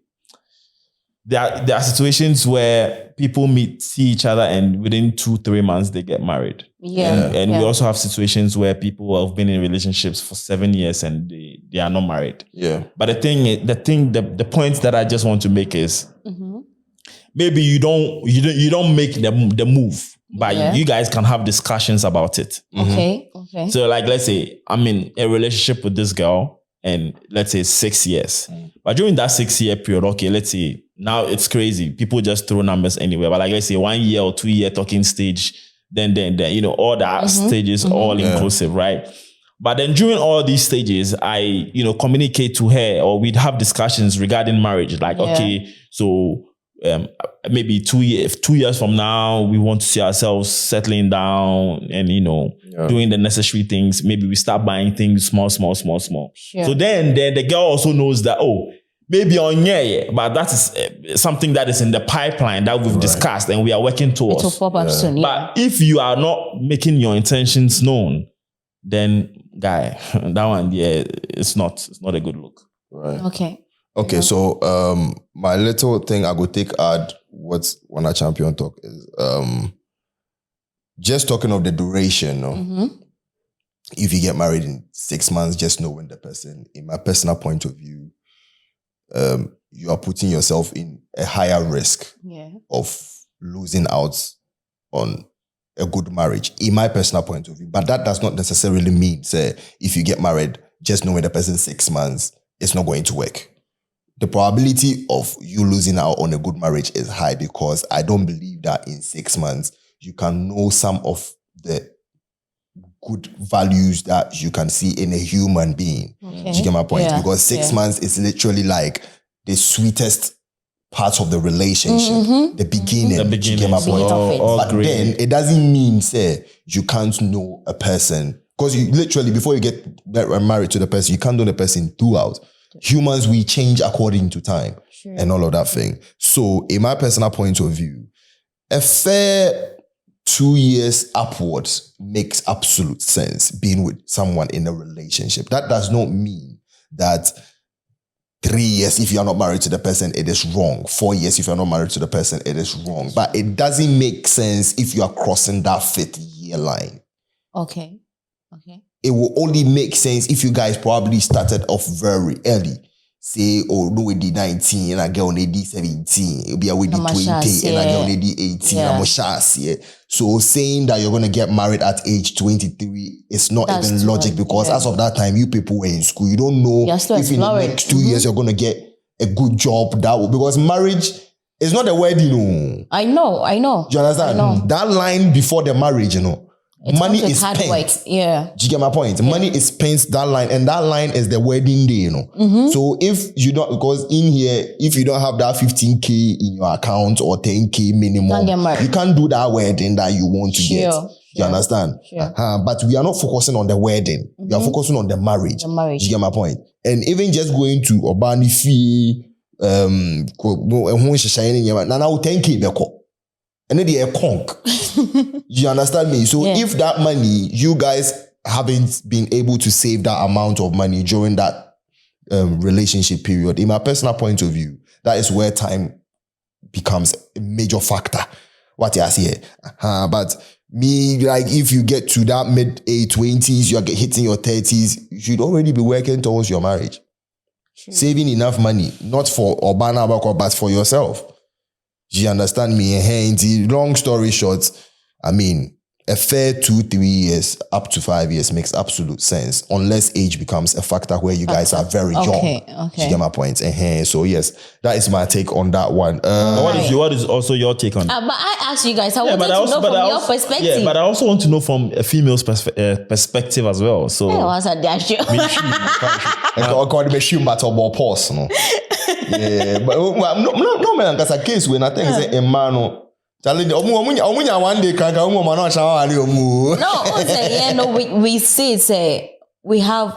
there are situations where people see each other and within 2-3 months they get married. And we also have situations where people have been in relationships for 7 years and they are not married. But the point that I just want to make is maybe you don't make the move, but you guys can have discussions about it. Okay. So like let's say I'm in a relationship with this girl and let's say 6 years. But during that 6-year period, okay, let's say now it's crazy. People just throw numbers anywhere. But like let's say 1 year or 2 year talking stage, then all that stages all inclusive, right? But then during all these stages, I communicate to her, or we'd have discussions regarding marriage. Like, okay, so maybe 2 years from now, we want to see ourselves settling down and doing the necessary things. Maybe we start buying things small. Sure. So then the girl also knows that, maybe on but that is something that is in the pipeline that we've discussed and we are working towards. It will pop up soon. But if you are not making your intentions known, then guy, that one, it's not a good look. Right. Okay. So my little thing I could add what when a champion talk is just talking of the duration. If you get married in 6 months, just knowing the person, in my personal point of view, you are putting yourself in a higher risk of losing out on a good marriage, in my personal point of view. But that does not necessarily mean, say, if you get married, just knowing the person 6 months, it's not going to work. The probability of you losing out on a good marriage is high, because I don't believe that in 6 months you can know some of the good values that you can see in a human being. Do you get my point? Because 6 months is literally like the sweetest part of the relationship, the beginning. Do you get my point? But then it doesn't mean, say, you can't know a person, because you literally, before you get married to the person, you can't know the person throughout. Humans, we change according to time and all of that thing. So in my personal point of view, a fair 2 years upwards makes absolute sense being with someone in a relationship. That does not mean that 3 years, if you are not married to the person, it is wrong. 4 years, if you are not married to the person, it is wrong. But it doesn't make sense if you are crossing that 5th year line. Okay. It will only make sense if you guys probably started off very early. Say, no, we did 19 and I get on AD 17. It'll be a we did 20 and I get on AD 18. I'm a chassis. So saying that you're going to get married at age 23 is not even logic, because as of that time, you people were in school. You don't know if in the next 2 years you're going to get a good job. Because marriage is not a wedding. I know. Do you understand? That line before the marriage, It's money is hard spent. work. Do you get my point? Money is spent, that line, and that line is the wedding day, So if you don't, because in here, if you don't have that 15K in your account or 10K minimum, you can't do that wedding that you want to get. You understand? But we are not focusing on the wedding. We are focusing on the marriage. Do you get my point? And even just going to Obani fee, now 10K beko. And then they are conk. You understand me? So if that money, you guys haven't been able to save that amount of money during that relationship period, in my personal point of view, that is where time becomes a major factor. What you see here. But me, like, if you get to that mid-20s, you're hitting your 30s, you should already be working towards your marriage. Saving enough money, not for Obana Abako, but for yourself. Do you understand me? Long story short, I mean, a fair 2-3 years up to 5 years makes absolute sense, unless age becomes a factor where you guys are very young. Okay. You get my point? So yes, that is my take on that one. What is also your take on it? But I asked you guys, I wanted to know from your perspective. Yeah, but I also want to know from a female's perspective as well. So I was at that show. I call it a shoe matter about pause, no. Yeah, but no man, because a case when I think it's a man. One day, we see we have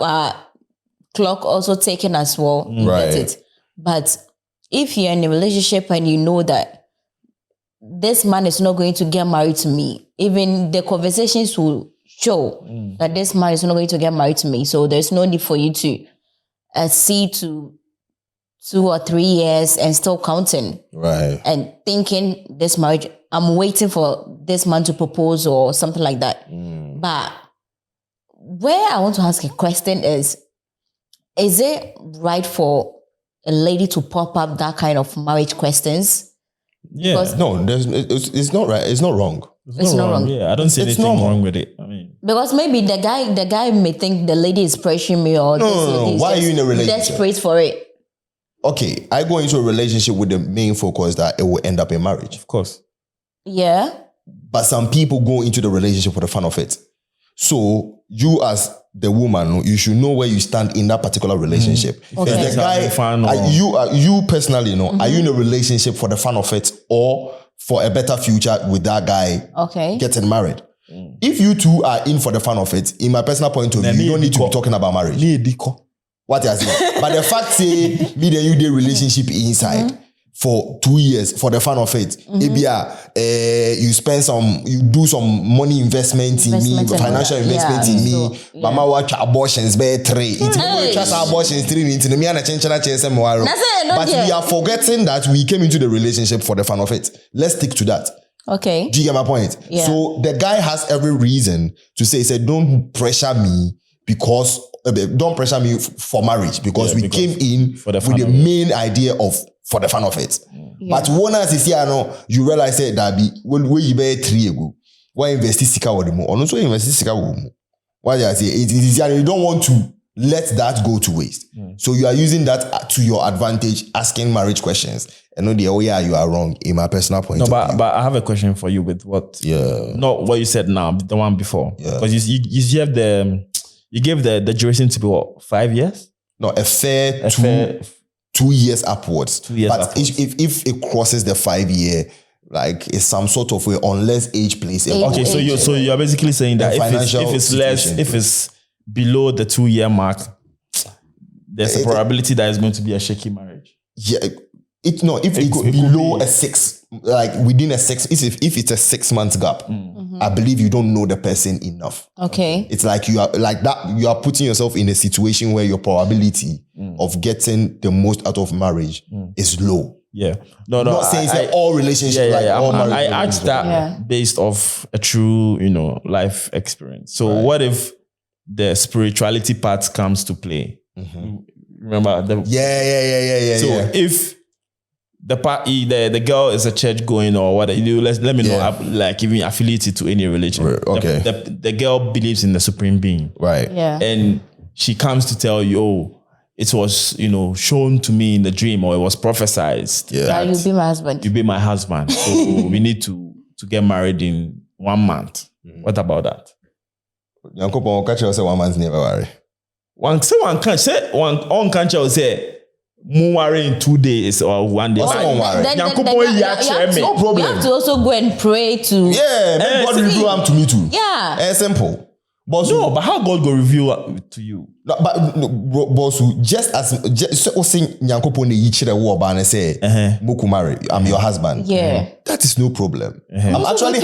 clock also taken as well. Right. It. But if you're in a relationship and you know that this man is not going to get married to me, even the conversations will show that this man is not going to get married to me. So there's no need for you to see to 2 or 3 years and still counting. Right. And thinking this marriage, I'm waiting for this man to propose or something like that. But where I want to ask a question is it right for a lady to pop up that kind of marriage questions? Yeah. Because No, it's not right. It's not wrong. it's not wrong. Yeah, I don't see anything normal. wrong with it. I mean, Because maybe the guy may think the lady is pressuring me or No. Why are you in a relationship? Desperate for it. Okay, I go into a relationship with the main focus that it will end up in marriage. of course. Yeah. But some people go into the relationship for the fun of it. So you as the woman, you should know where you stand in that particular relationship. Okay. If the guy, Fun or- you personally, are you in a relationship for the fun of it or for a better future with that guy Okay. getting married? If you two are in for the fun of it, in my personal point of view, you don't need to be talking about marriage. What you are saying. But the fact say, me and you did relationship inside for 2 years for the fun of it. Maybe you do some money investment in me, financial investment in me. Mama watch abortions by 3. It's just abortions 3 into me and a change. But we are forgetting that we came into the relationship for the fun of it. Let's stick to that. Okay. Do you get my point? Yeah. So the guy has every reason to say, don't pressure me because don't pressure me for marriage because we came in with the main idea of for the fun of it. Yeah. But once you realize that when you buy 3 ago, why invest sika or more? Or also invest sika or more. Why I say it is you don't want to let that go to waste. So you are using that to your advantage, asking marriage questions. And no, you are wrong in my personal point of view. But I have a question for you with what? Yeah. Not what you said now, but the one before. Because you gave the duration to be what, 5 years? No, a fair 2 years upwards. 2 years upwards. If it crosses the 5 year, like it's some sort of way, unless age plays a okay, so you're basically saying that if it's below the 2 year mark, there's a probability that it's going to be a shaky marriage. Yeah. If it's below a 6, like within a 6, if it's a 6 month gap, I believe you don't know the person enough. Okay. It's like you are putting yourself in a situation where your probability of getting the most out of marriage is low. Yeah. No. Not saying it's all relationships all marriage. I asked that based off a true, life experience. So what if the spirituality part comes to play? Remember the So if the party, the girl is a church going or what, let me know, like even affiliated to any religion. Okay. The girl believes in the supreme being. Right. Yeah. And she comes to tell you, oh, it was, shown to me in the dream or it was prophesied. Yeah, you'll be my husband. You'll be my husband. So we need to get married in 1 month. What about that? Yankopon catch you say 1 month never worry. One can't say worry in 2 days or 1 day. No problem. You have to also go and pray to. Yeah, God reveal them to me too. Yeah. Simple. But how God will reveal to you? No, but just saying Yankopon the yichire war ban say Moku marry, I'm your husband. Yeah. That is no problem. I'm actually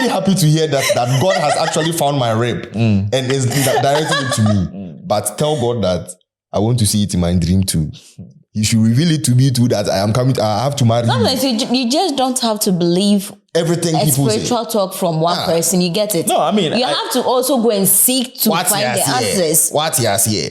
happy to hear that God has actually found my rib and is directing it to me. But tell God that I want to see it in my dream too. You should reveal it to me too that I have to marry. Sometimes you just don't have to believe everything people say. Spiritual talk from one person, you get it. No, I mean, you have to also go and seek to find the answers. What he has here.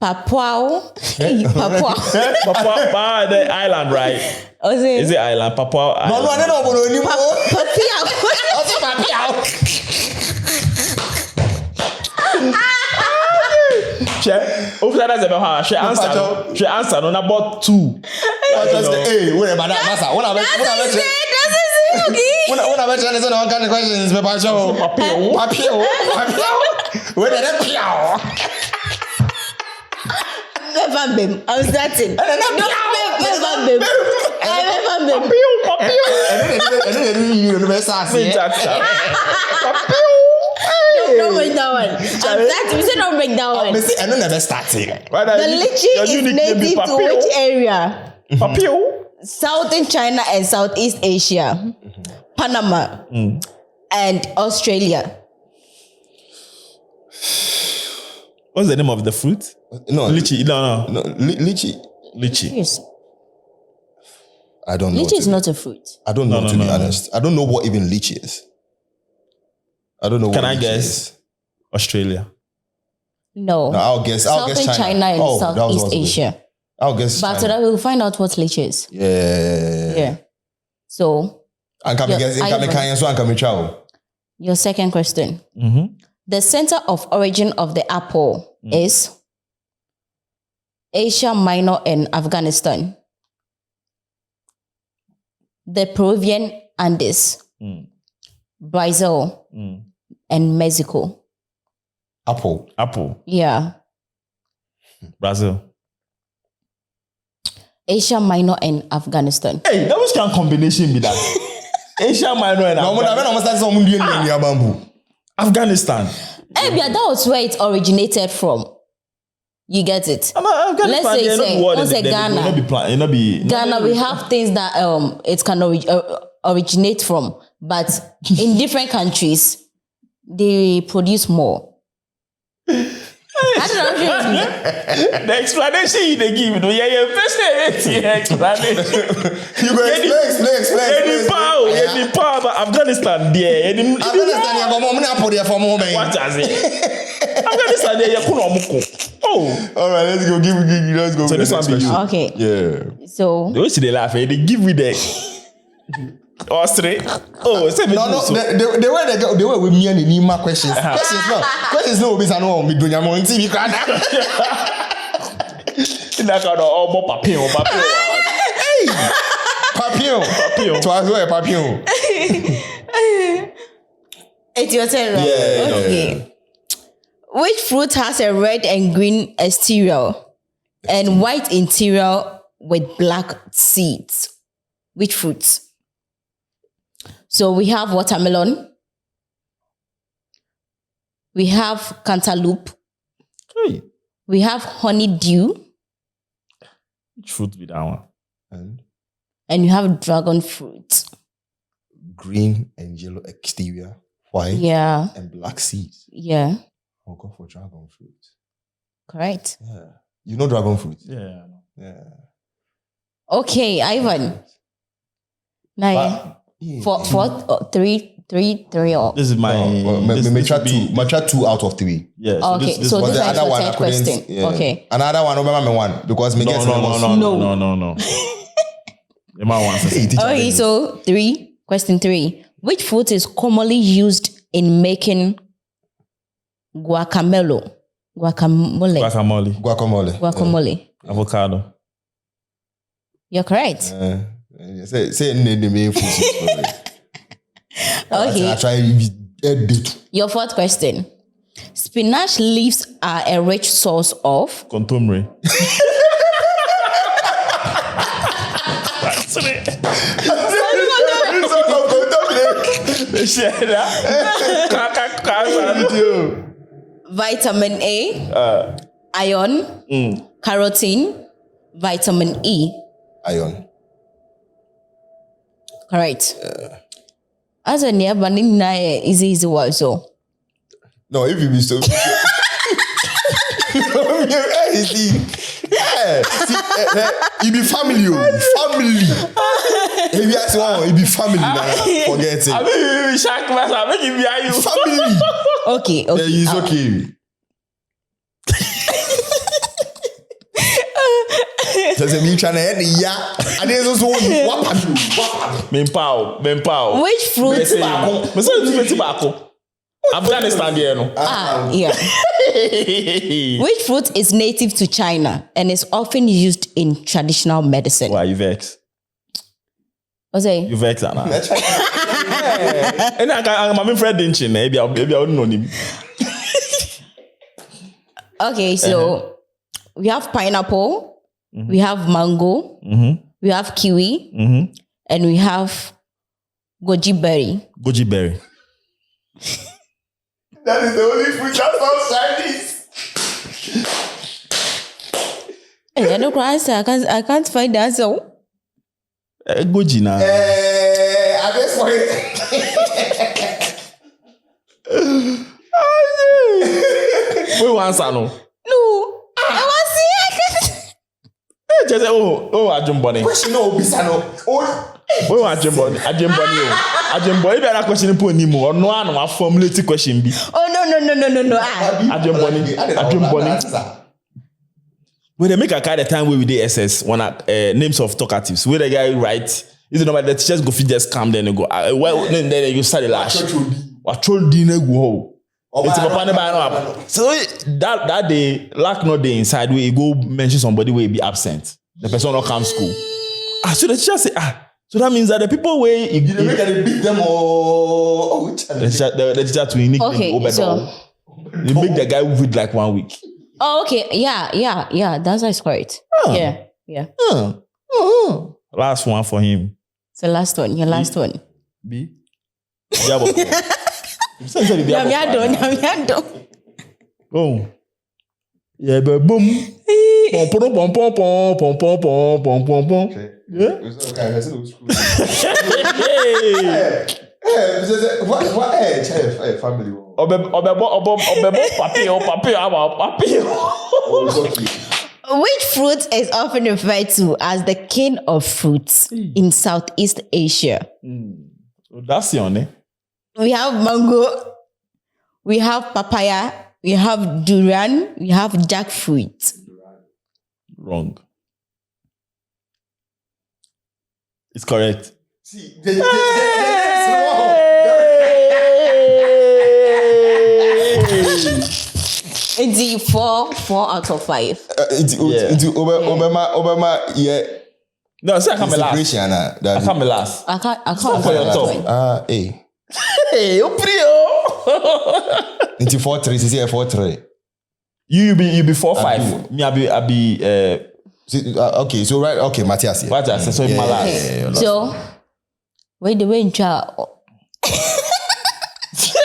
Papua. Papua, the island, right? Is it island? Papua island. No, I don't know anymore. She answered on about 2. Hey, wait about that, Massa. What about one kind of questions, Papio. Where did that I'm starting. Don't break that one. We said don't break that one. I don't never starting. The lychee is native to which area? Papio. Southern China and Southeast Asia, Panama, and Australia. What's the name of the fruit? No, lychee. No. Lychee. Yes. I don't know. Lychee is not a fruit. I don't know, to be honest. I don't know what even lychee is. I don't know. Can I guess? Australia. No. I'll guess. Southern China and Southeast Asia. I'll guess. But so that we'll find out what lychee is. Yeah. So. And can we guess? Your second question. Mm-hmm. The center of origin of the apple is Asia Minor and Afghanistan. The Peruvian Andes, Brazil, and Mexico. Apple. Yeah. Brazil. Asia Minor and Afghanistan. Hey, that was kind of combination with that. Asia Minor and Afghanistan. Hey, that was where it originated from. You get it? Let's say Ghana. Ghana, we have things that it can originate from, but in different countries, they produce more. I don't know. The explanation they give, explanation. You go explain. Any power, but Afghanistan there. Afghanistan, what does it? Afghanistan there, oh. All right, let's go. Let's go. So this one be you. Okay. Yeah. So. The way they laugh, they give me the. Australia. Oh, say no. The way we me and Nima questions. Questions no be no me dunya mo nti bi That kind of more papillon. Hey, papillon. Toi ouais papillon. It's your turn, right? Yeah. Okay. Which fruit has a red and green exterior and white interior with black seeds? Which fruits? So we have watermelon. We have cantaloupe. Hey. We have honeydew. Which fruit be that one? And you have dragon fruit. Green and yellow exterior, white and black seeds. Yeah. I'll go for dragon fruit. Correct. Yeah. You know dragon fruit? Yeah. Okay, Ivan. Now, three. This is my. Try 2 out of 3. Yeah. Okay, so this is the other third question. Yeah. Okay. Another one, one because me guess no. Okay, so question 3. Which fruit is commonly used in making guacamole? Avocado. You're correct. Say the main fruit. Okay. I try edit. Your fourth question. Spinach leaves are a rich source of contumely. vitamin A, iron, carotene, vitamin E. Iron. Correct. As a nearby, easy one so. No, if you be so. You be family. If you ask one, you be family. Forget it. Family. Okay. Yeah, it's okay. Does it mean trying to end the year? And there's also Mempow. Which fruit? Afghanistan, yeah. Which fruit is native to China and is often used in traditional medicine? Why you vex? What's it? You vex, Anna. And I'm afraid didn't maybe I wouldn't know him. Okay, so we have pineapple, we have mango, we have kiwi, and we have goji berry. Goji berry. That is the only fruit that sounds Chinese. I don't answer. I can't find the answer. Goji na. I guess for it. Wait, one answer no. No, I want to see. Just say Ajumboni. Question no Bisano. Wait, Ajumboni. Ajumboni. If you have a question, put him or no one will formulate question B. Oh no. Ajumboni. When they make a kind of time where we did SS one names of talkatives, where the guy write, is it not the teachers go fit just come then and go well then you start the lash. What told dinner go. It's a papa by so that day lack not day inside where you go mention somebody will be absent. The person not come school. So the teacher say so that means that the people where you make any beat them or the teacher to unique over so you make the guy with like 1 week. Oh, okay. Yeah. That's correct. Yeah. Last one for him. It's the last one. Your last one. B. Yeah, done. Oh. Yeah, but boom. Pom. Yeah. What family? Which fruit is often referred to as the king of fruits in Southeast Asia? That's your name. We have mango, we have papaya, we have durian, we have jackfruit. Wrong. It's correct. See, It's 4 out of 5. Obama, yeah. No, say I come last. I come last. I can't for your top. Hey. Hey, you prio. Into 4-3, see 4-3. You be 4-5. Me I be okay, so right, okay, Matthias. So in my last. So wait the way in charge.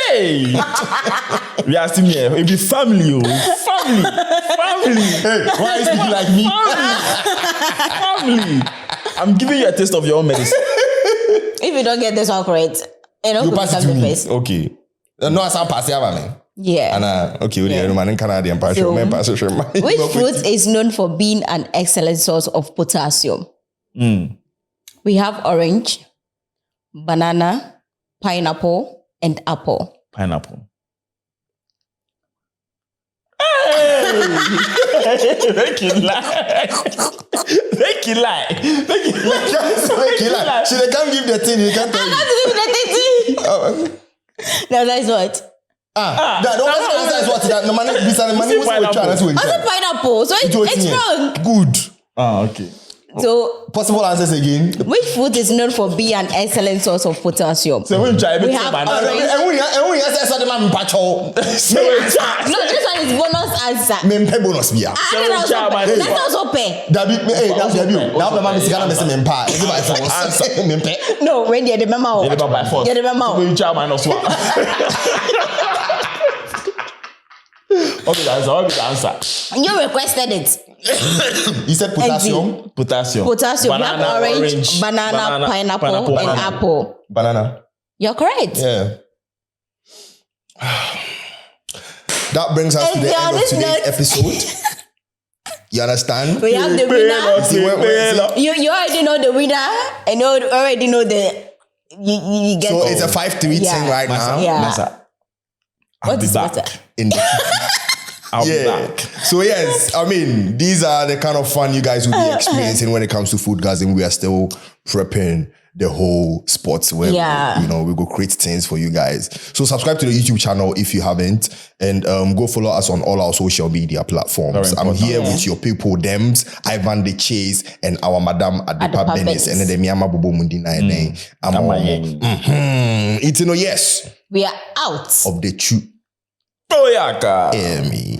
Hey, we are still here. It be family. Hey, why is it like me? Family. I'm giving you a taste of your own medicine. If you don't get this one correct, you pass it to me. Okay. No, I sound pass it, man. Yeah. And okay, which fruit is known for being an excellent source of potassium? We have orange, banana, pineapple, and apple. Pineapple. Hey! Make it lie. She can't give the thing, you can't tell you. No, that's what? That's what the money was pineapple. So it's wrong. Good. Okay. So possible answers again. Which fruit is known for being an excellent source of potassium? So we have orange. No, this one is bonus answer. Bonus beer. That's also pay. No, when you remember. By force. You remember. Okay, that's the answer. You requested it. You said potassium. Potassium. Banana, we have orange, banana, pineapple, and apple. Banana. You're correct. Yeah. That brings us to the end of today's episode. You understand? We have the winner. You already know the winner, and you already know the you get. So it's a 5-3 thing right now. Yeah. What is better? In the I'll be back. So yes, I mean, these are the kind of fun you guys will be experiencing when it comes to FoodGazm. We are still prepping the whole sports where we go create things for you guys. So subscribe to the YouTube channel if you haven't, and go follow us on all our social media platforms. I'm here with your people, Dems, Ivan the Chase, and our Madam Adepa Benis, and then the Miyama Bobo Mundina. Yes, we are out of the truth. Oh yeah, Hear me.